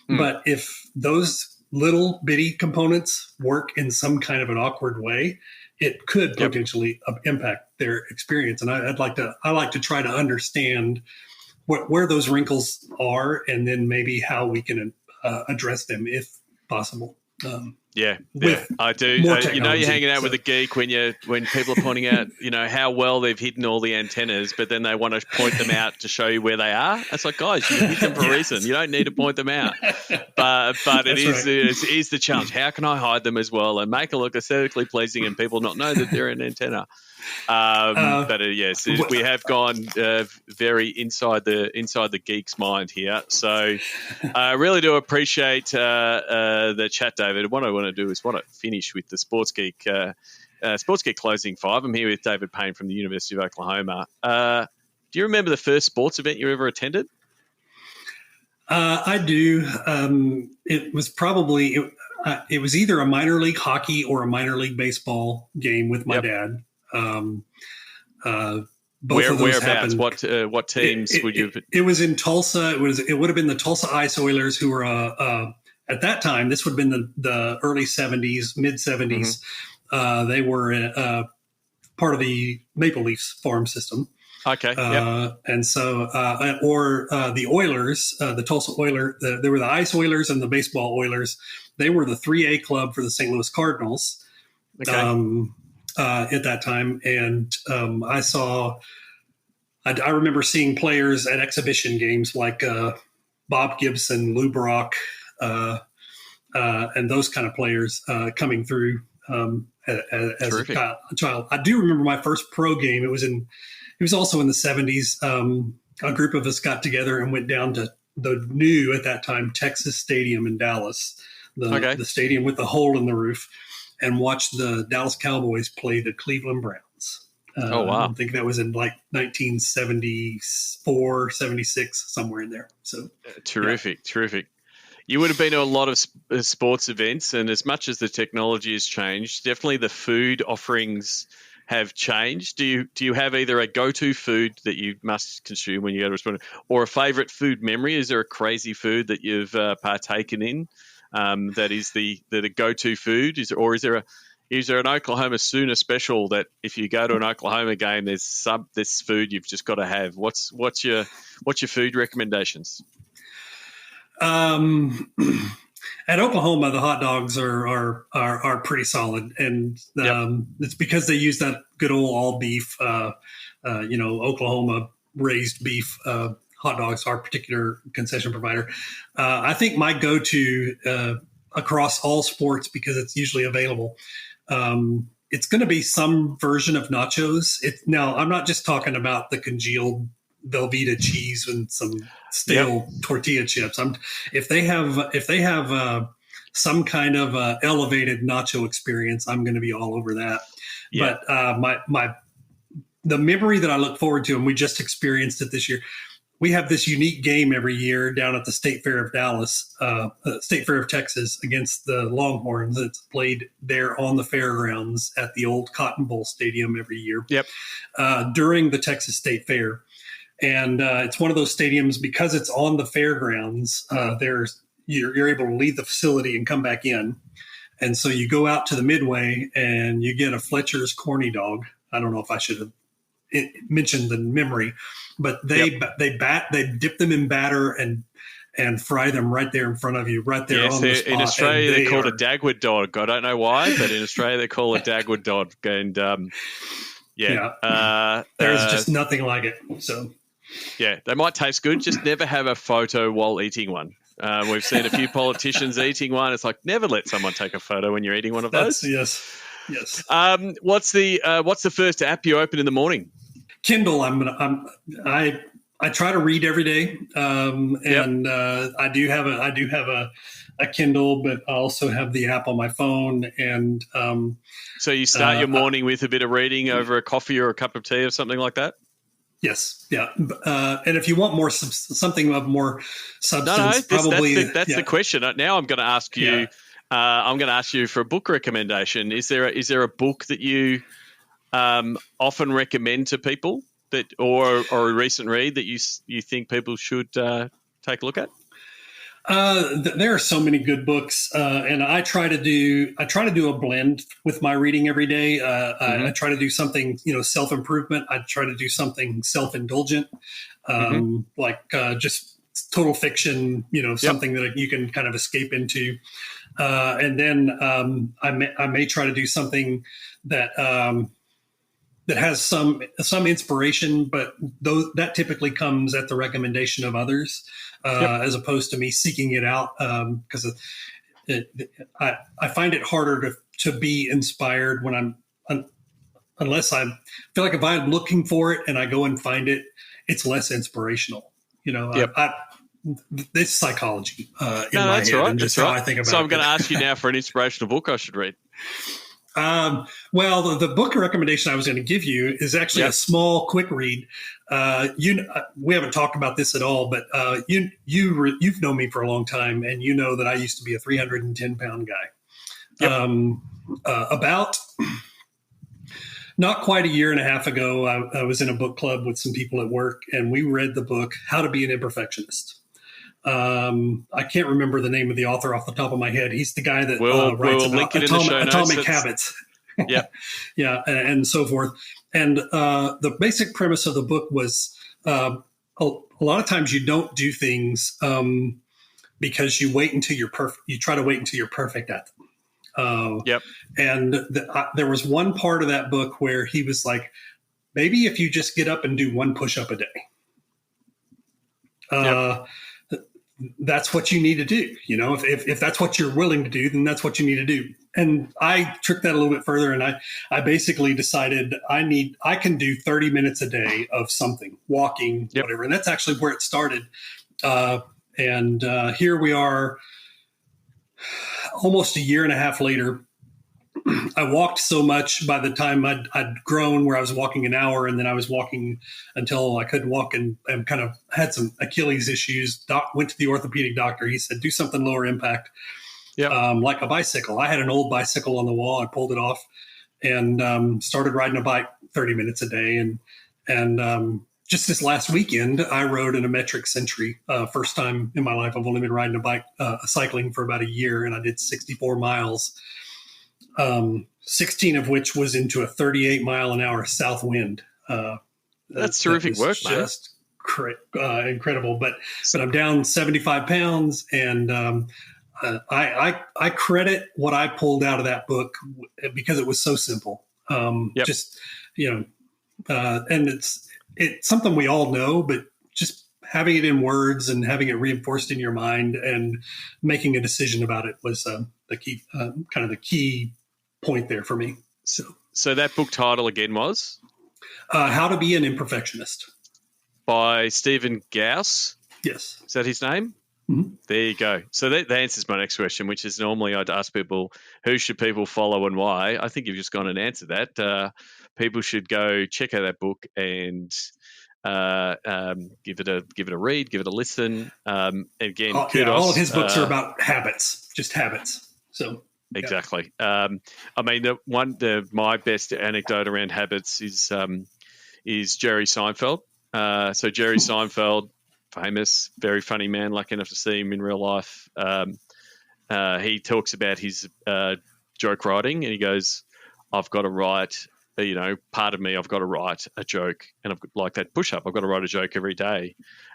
But if those little bitty components work in some kind of an awkward way, it could potentially impact their experience. And I like to try to understand where those wrinkles are, and then maybe how we can address them if possible. I do. You're hanging out with a geek when people are pointing out, how well they've hidden all the antennas, but then they want to point them out to show you where they are. It's like, guys, you hit them for a reason. You don't need to point them out. But it is the challenge. How can I hide them as well and make it look aesthetically pleasing and people not know that they're an antenna? Yes, we have gone very inside the geek's mind here. So I really do appreciate the chat, David. What I want to do is finish with the Sports Geek Closing 5. I'm here with David Payne from the University of Oklahoma. Do you remember the first sports event you ever attended? I do. It was probably it was either a minor league hockey or a minor league baseball game with my dad. Both of those happened. What teams would you? It was in Tulsa. It would have been the Tulsa Ice Oilers, who were at that time. This would have been the early '70s, mid '70s. They were part of the Maple Leafs farm system. Okay. And so, the Oilers, the Tulsa Oilers, there were the Ice Oilers and the Baseball Oilers. They were the 3A club for the St. Louis Cardinals. Okay. At that time. And I remember seeing players at exhibition games like Bob Gibson, Lou Brock, and those kind of players coming through as a child. I do remember my first pro game. It was also in the 70s. A group of us got together and went down to the new, at that time, Texas Stadium in Dallas, the stadium with the hole in the roof, and watched the Dallas Cowboys play the Cleveland Browns. Wow. I think that was in like 1974, 76, somewhere in there. So terrific. You would have been to a lot of sports events, and as much as the technology has changed, definitely the food offerings have changed. Do you have either a go-to food that you must consume when you go to a restaurant, or a favorite food memory? Is there a crazy food that you've partaken in that is the go-to food? Is there an Oklahoma Sooner special that if you go to an Oklahoma game, there's this food you've just got to have? What's your food recommendations? At Oklahoma, the hot dogs are pretty solid, and it's because they use that good old all beef, Oklahoma raised beef. Hot dogs, our particular concession provider. I think my go-to across all sports, because it's usually available, it's going to be some version of nachos. Now, I'm not just talking about the congealed Velveeta cheese and some stale tortilla chips. If they have some kind of elevated nacho experience, I'm going to be all over that. Yeah. But the memory that I look forward to, and we just experienced it this year. We have this unique game every year down at the State Fair of Dallas, State Fair of Texas, against the Longhorns. It's played there on the fairgrounds at the old Cotton Bowl Stadium every year. During the Texas State Fair. And it's one of those stadiums, because it's on the fairgrounds, you're able to leave the facility and come back in. And so you go out to the midway and you get a Fletcher's corny dog. I don't know if I should have mentioned the memory, but they dip them in batter and fry them right there in front of you, right there on the spot. In Australia, they're called a Dagwood dog. I don't know why, but in Australia, they call it Dagwood dog. And there's just nothing like it. So. Yeah, they might taste good. Just never have a photo while eating one. We've seen a few politicians eating one. It's like, never let someone take a photo when you're eating one of those. Yes. What's the first app you open in the morning? Kindle. I try to read every day, and I do have a Kindle, but I also have the app on my phone. And so you start your morning with a bit of reading over a coffee or a cup of tea or something like that. Yes, yeah, and if you want something of more substance, that's the question. Now I'm going to ask you. Yeah. I'm going to ask you for a book recommendation. Is there a book that you often recommend to people or a recent read that you think people should take a look at? There are so many good books, and I try to do a blend with my reading every day. I try to do something, self-improvement. I try to do something self-indulgent, like just total fiction, something that you can kind of escape into. And then I may try to do something that has some inspiration, but that typically comes at the recommendation of others, as opposed to me seeking it out. Because I find it harder to be inspired when unless I feel like if I'm looking for it and I go and find it, it's less inspirational. It's psychology in my head, right. And just how I think about it. So I'm going to ask you now for an inspirational book I should read. Well, the book recommendation I was going to give you is actually a small, quick read. We haven't talked about this at all, but you've known me for a long time, and you know that I used to be a 310-pound guy. About not quite a year and a half ago, I was in a book club with some people at work, and we read the book How to Be an Imperfectionist. I can't remember the name of the author off the top of my head. He's the guy that writes about atomic habits. And so forth. And the basic premise of the book was a lot of times you don't do things because you wait until you're perfect. You try to wait until you're perfect at them. And there was one part of that book where he was like, maybe if you just get up and do one push-up a day. that's what you need to do. If that's what you're willing to do, then that's what you need to do. And I tricked that a little bit further, and I basically decided I can do 30 minutes a day of something, walking, whatever. And that's actually where it started. And here we are almost a year and a half later. I walked so much by the time I'd grown where I was walking an hour, and then I was walking until I couldn't walk and kind of had some Achilles issues. Went to the orthopedic doctor. He said, do something lower impact, like a bicycle. I had an old bicycle on the wall. I pulled it off and started riding a bike 30 minutes a day. And just this last weekend, I rode in a metric century. First time in my life. I've only been riding a bike, cycling for about a year, and I did 64 miles. 16 of which was into a 38-mile-an-hour south wind. That's terrific work, man. Just incredible. But I'm down 75 pounds, and I credit what I pulled out of that book because it was so simple. Just and it's something we all know, but just having it in words and having it reinforced in your mind and making a decision about it was the key, kind of the key point there for me. So that book title again was? How to Be an Imperfectionist. By Stephen Gauss? Yes. Is that his name? Mm-hmm. There you go. So that answers my next question, which is normally I'd ask people, who should people follow and why? I think you've just gone and answered that. People should go check out that book and give it a read, give it a listen. Again, kudos. All of his books are about habits, just habits. So exactly. I mean, my best anecdote around habits is Jerry Seinfeld. So Jerry Seinfeld, famous, very funny man. Lucky enough to see him in real life. He talks about his joke writing, and he goes, "I've got to write. Part of me, I've got to write a joke, and I've like that push-up. I've got to write a joke every day."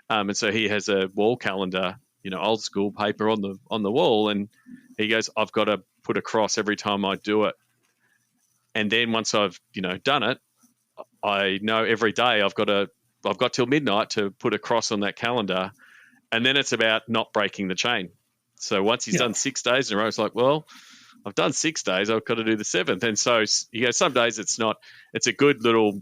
And so he has a wall calendar, old school paper on the wall, and he goes, "I've got to put a cross every time I do it." And then once I've done it, I know every day I've got till midnight to put a cross on that calendar, and then it's about not breaking the chain. So once he's done 6 days in a row, it's like, well, I've done 6 days, I've got to do the seventh. And so some days it's a good little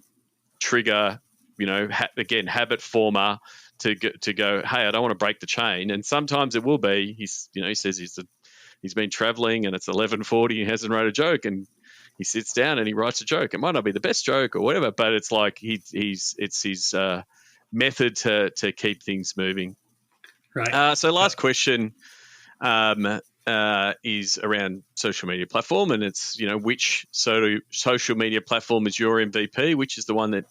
trigger, again, habit former to go, hey, I don't want to break the chain. And sometimes it will be, he says he's been traveling and it's 11:40, he hasn't wrote a joke, and he sits down and he writes a joke. It might not be the best joke or whatever, but it's like it's his method to keep things moving. Right. So last question is around social media platform, and it's which social media platform is your MVP? Which is the one that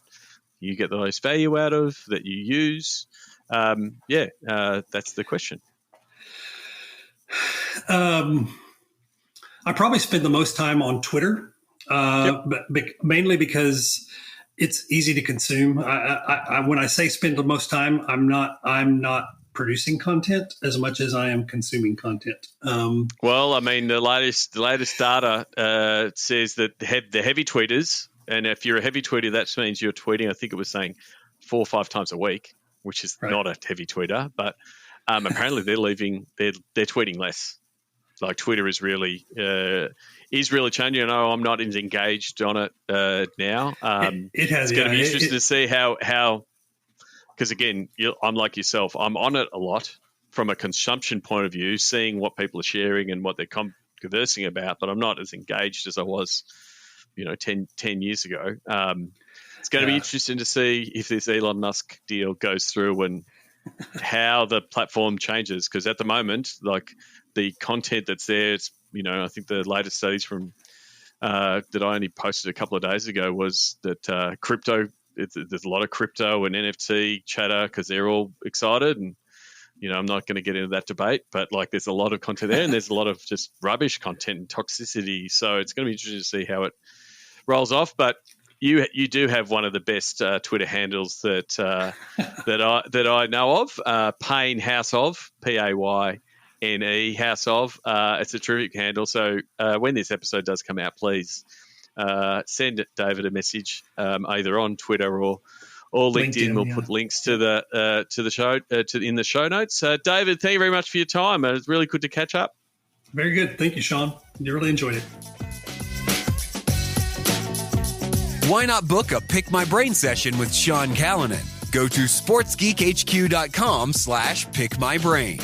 you get the most value out of, that you use? That's the question. I probably spend the most time on Twitter, but mainly because it's easy to consume. I when I say spend the most time, I'm not producing content as much as I am consuming content. Well, I mean, the latest data says that the heavy tweeters, and if you're a heavy tweeter, that means you're tweeting, I think it was saying 4 or 5 times a week, which is not a heavy tweeter, but apparently they're tweeting less. Like Twitter is really changing. I know I'm not as engaged on it now. It has. It's going to be interesting to see how. Because again, I'm like yourself. I'm on it a lot from a consumption point of view, seeing what people are sharing and what they're conversing about. But I'm not as engaged as I was, 10 years ago. It's going to be interesting to see if this Elon Musk deal goes through and how the platform changes. Because at the moment, like the content that's there, it's I think the latest studies from that I only posted a couple of days ago was that crypto. There's a lot of crypto and NFT chatter because they're all excited, and I'm not going to get into that debate, but like there's a lot of content there, and there's a lot of just rubbish content and toxicity. So it's going to be interesting to see how it rolls off. But you do have one of the best Twitter handles that I know of, Payne House of, Payne House of. It's a terrific handle. So when this episode does come out, please. Send David a message either on Twitter or or LinkedIn. We'll put links to the show in the show notes. David, thank you very much for your time. It was really good to catch up. Very good. Thank you, Sean. You really enjoyed it. Why not book a Pick My Brain session with Sean Callanan? Go to sportsgeekhq.com/pickmybrain.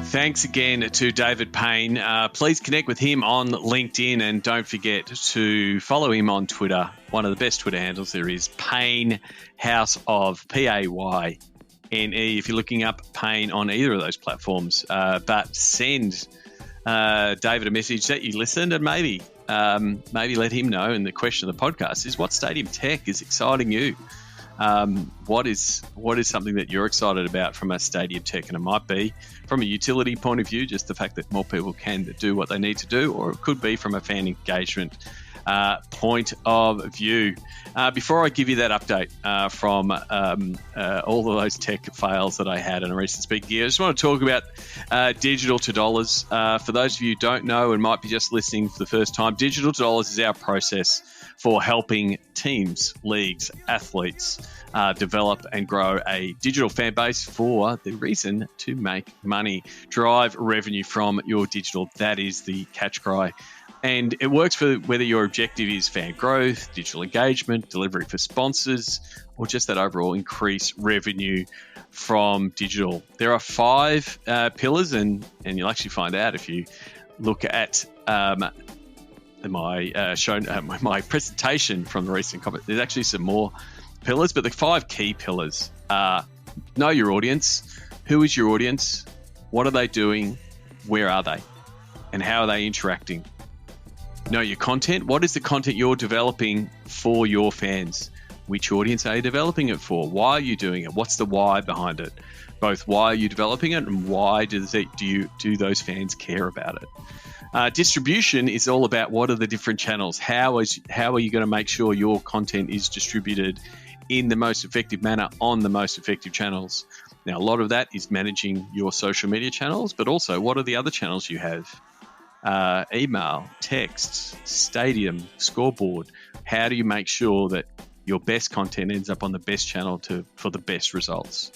Thanks again to David Payne. Please connect with him on LinkedIn and don't forget to follow him on Twitter. One of the best Twitter handles there is Payne House of Payne. If you're looking up Payne on either of those platforms, but send David a message that you listened and maybe let him know. And the question of the podcast is, what stadium tech is exciting you? What is something that you're excited about from a stadium tech? And it might be from a utility point of view, just the fact that more people can do what they need to do, or it could be from a fan engagement point of view. Before I give you that update from all of those tech fails that I had in a recent speaking year, I just want to talk about digital to dollars. For those of you who don't know and might be just listening for the first time, digital to dollars is our process for helping teams, leagues, athletes develop and grow a digital fan base for the reason to make money, drive revenue from your digital. That is the catch cry. And it works for whether your objective is fan growth, digital engagement, delivery for sponsors, or just that overall increase revenue from digital. There are 5 pillars, and you'll actually find out if you look at my presentation from the recent conference. There's actually some more pillars, but the 5 key pillars are: know your audience. Who is your audience? What are they doing? Where are they? And how are they interacting? Know your content. What is the content you're developing for your fans? Which audience are you developing it for? Why are you doing it? What's the why behind it? Both why are you developing it and why do those fans care about it? Distribution is all about what are the different channels? How are you going to make sure your content is distributed in the most effective manner on the most effective channels? Now, a lot of that is managing your social media channels, but also what are the other channels you have? Email, text, stadium, scoreboard. How do you make sure that your best content ends up on the best channel for the best results?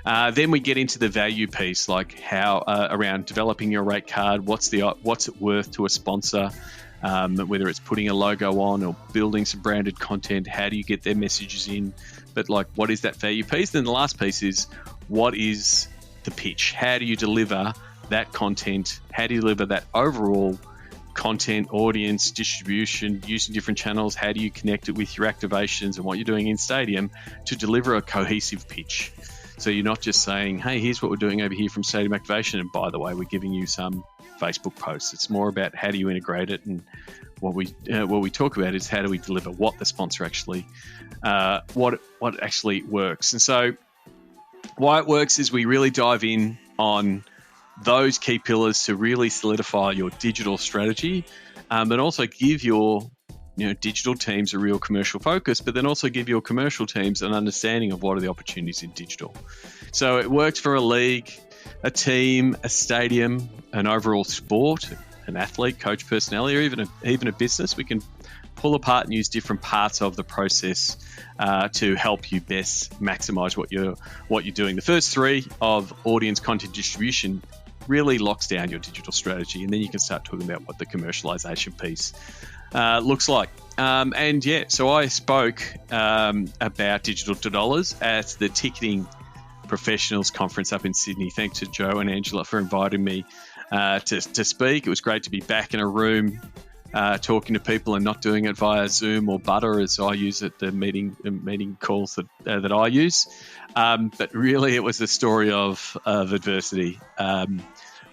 Then we get into the value piece, like how around developing your rate card. What's it worth to a sponsor? Whether it's putting a logo on or building some branded content. How do you get their messages in? But what is that value piece? Then the last piece is, what is the pitch? How do you deliver that content? How do you deliver that overall content, audience, distribution, using different channels? How do you connect it with your activations and what you're doing in stadium to deliver a cohesive pitch? So you're not just saying, hey, here's what we're doing over here from stadium activation, and by the way, we're giving you some Facebook posts. It's more about how do you integrate it, and what we talk about is how do we deliver what the sponsor actually, what actually works. And so why it works is we really dive in on those key pillars to really solidify your digital strategy, but also give your digital teams a real commercial focus, but then also give your commercial teams an understanding of what are the opportunities in digital. So it works for a league, a team, a stadium, an overall sport, an athlete, coach, personnel, or even a business. We can pull apart and use different parts of the process to help you best maximize what you're doing. The first 3 of audience content distribution really locks down your digital strategy, and then you can start talking about what the commercialization piece looks like. So I spoke about digital to dollars at the Ticketing Professionals Conference up in Sydney. Thanks to Joe and Angela for inviting me to speak. It was great to be back in a room talking to people and not doing it via Zoom or Butter as I use it, the meeting calls that I use. But really it was a story of adversity. I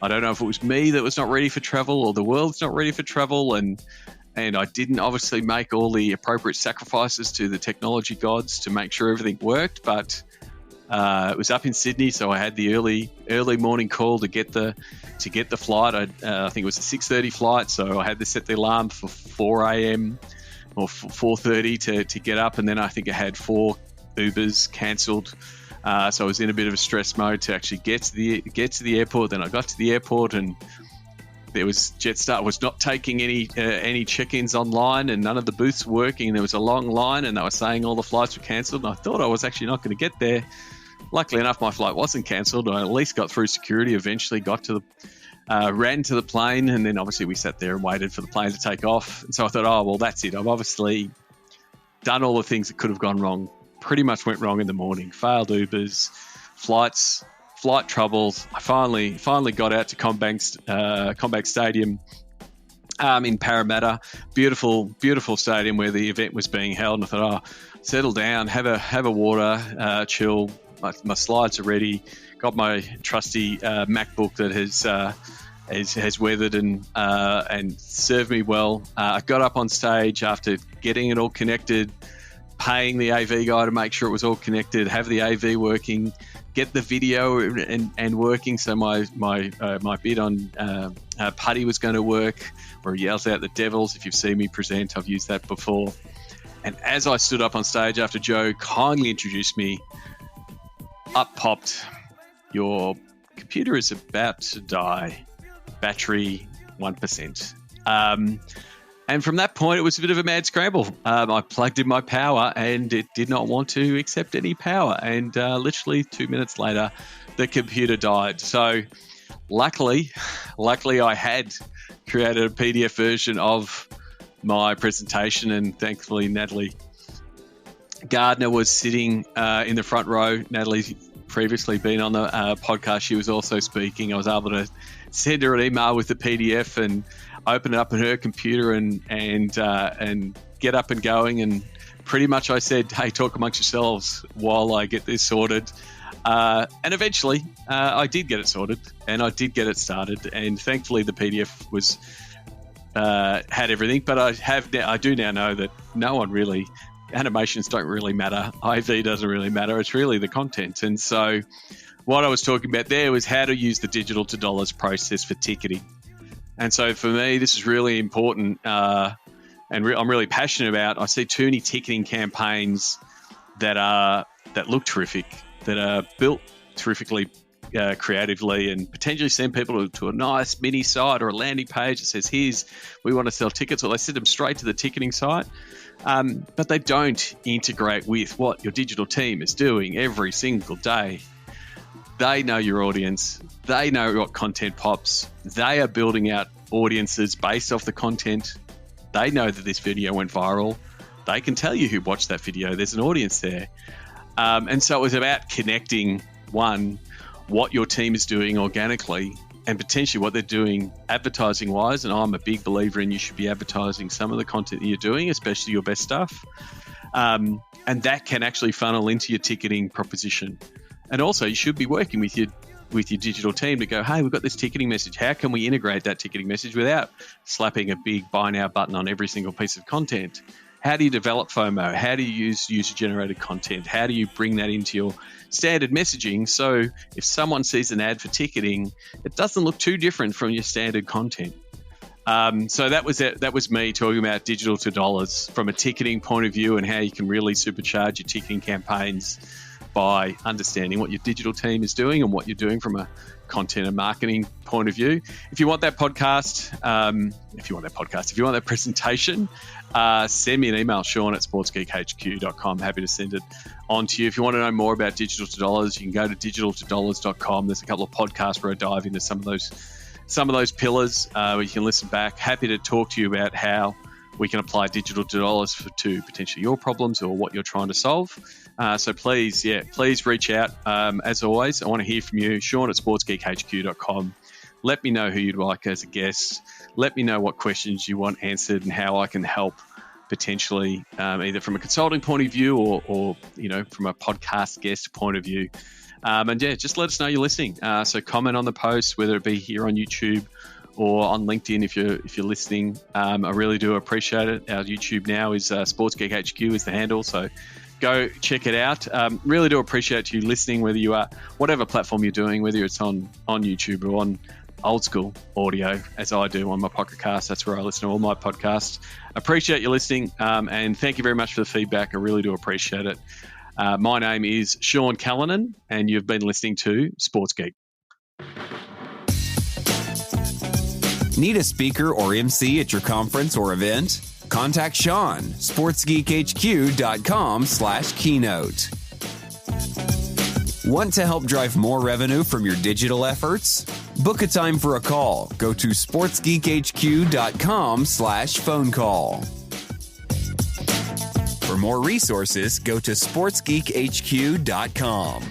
don't know if it was me that was not ready for travel or the world's not ready for travel, and I didn't obviously make all the appropriate sacrifices to the technology gods to make sure everything worked, but it was up in Sydney, so I had the early morning call to get the flight. I think it was a 6:30 flight, so I had to set the alarm for 4 a.m. or 4:30 to get up, and then I think I had 4 Ubers cancelled. So I was in a bit of a stress mode to actually get to the airport. Then I got to the airport and there was Jetstar was not taking any check-ins online, and none of the booths were working. There was a long line, and they were saying all the flights were cancelled. And I thought I was actually not going to get there. Luckily enough, my flight wasn't cancelled. I at least got through security. Eventually, ran to the plane, and then obviously we sat there and waited for the plane to take off. And so I thought, oh well, that's it. I've obviously done all the things that could have gone wrong. Pretty much went wrong in the morning. Failed Ubers, flight troubles. I finally got out to Combank Stadium in Parramatta. Beautiful stadium where the event was being held. And I thought, oh, settle down, have a water, chill. My slides are ready. Got my trusty MacBook that has weathered and served me well. I got up on stage after getting it all connected, paying the AV guy to make sure it was all connected, have the AV working, get the video and working. So my bid on Putty was going to work, where he yells out the Devils. If you've seen me present, I've used that before. And as I stood up on stage after Joe kindly introduced me, up popped, your computer is about to die. Battery 1%. And from that point, it was a bit of a mad scramble. I plugged in my power, and it did not want to accept any power. And literally 2 minutes later, the computer died. So luckily, I had created a PDF version of my presentation, and thankfully, Natalie Gardner was sitting in the front row. Natalie's previously been on the podcast. She was also speaking. I was able to send her an email with the PDF and open it up on her computer and get up and going. And pretty much I said, hey, talk amongst yourselves while I get this sorted. And eventually I did get it sorted, and I did get it started. And thankfully the PDF was had everything. But I do now know that no one really, animations don't really matter. IV doesn't really matter. It's really the content. And so what I was talking about there was how to use the digital to dollars process for ticketing. And so for me, this is really important, and I'm really passionate about. I see too many ticketing campaigns that look terrific, that are built terrifically creatively, and potentially send people to a nice mini site or a landing page that says, we want to sell tickets, or they send them straight to the ticketing site. But they don't integrate with what your digital team is doing every single day. They know your audience. They know what content pops. They are building out audiences based off the content. They know that this video went viral. They can tell you who watched that video. There's an audience there. And so it was about connecting, one, what your team is doing organically, and potentially what they're doing advertising-wise. And I'm a big believer in you should be advertising some of the content that you're doing, especially your best stuff. And that can actually funnel into your ticketing proposition. And also, you should be working with your digital team to go, hey, we've got this ticketing message. How can we integrate that ticketing message without slapping a big buy now button on every single piece of content? How do you develop FOMO? How do you use user-generated content? How do you bring that into your standard messaging? So if someone sees an ad for ticketing, it doesn't look too different from your standard content. So that was it. That was me talking about digital to dollars from a ticketing point of view, and how you can really supercharge your ticketing campaigns by understanding what your digital team is doing and what you're doing from a content and marketing point of view. If you want that podcast, if you want that presentation, send me an email, Sean@sportsgeekhq.com. Happy to send it on to you. If you want to know more about digital to dollars, you can go to digitaltodollars.com. There's a couple of podcasts where I dive into some of those pillars where you can listen back. Happy to talk to you about how we can apply digital to dollars to potentially your problems or what you're trying to solve. So please reach out. As always, I want to hear from you, Sean@sportsgeekhq.com. Let me know who you'd like as a guest. Let me know what questions you want answered and how I can help potentially, either from a consulting point of view or from a podcast guest point of view. Just let us know you're listening. So comment on the post, whether it be here on YouTube or on LinkedIn if you're listening. I really do appreciate it. Our YouTube now is Sports Geek HQ is the handle, so go check it out. Really do appreciate you listening, whether you are whatever platform you're doing, whether it's on YouTube or on old school audio, as I do on my podcast. That's where I listen to all my podcasts. Appreciate you listening, and thank you very much for the feedback. I really do appreciate it. My name is Sean Callanan, and you've been listening to Sports Geek. Need a speaker or MC at your conference or event? Contact Sean, sportsgeekhq.com/keynote. Want to help drive more revenue from your digital efforts? Book a time for a call. Go to sportsgeekhq.com/phone call. For more resources, go to sportsgeekhq.com.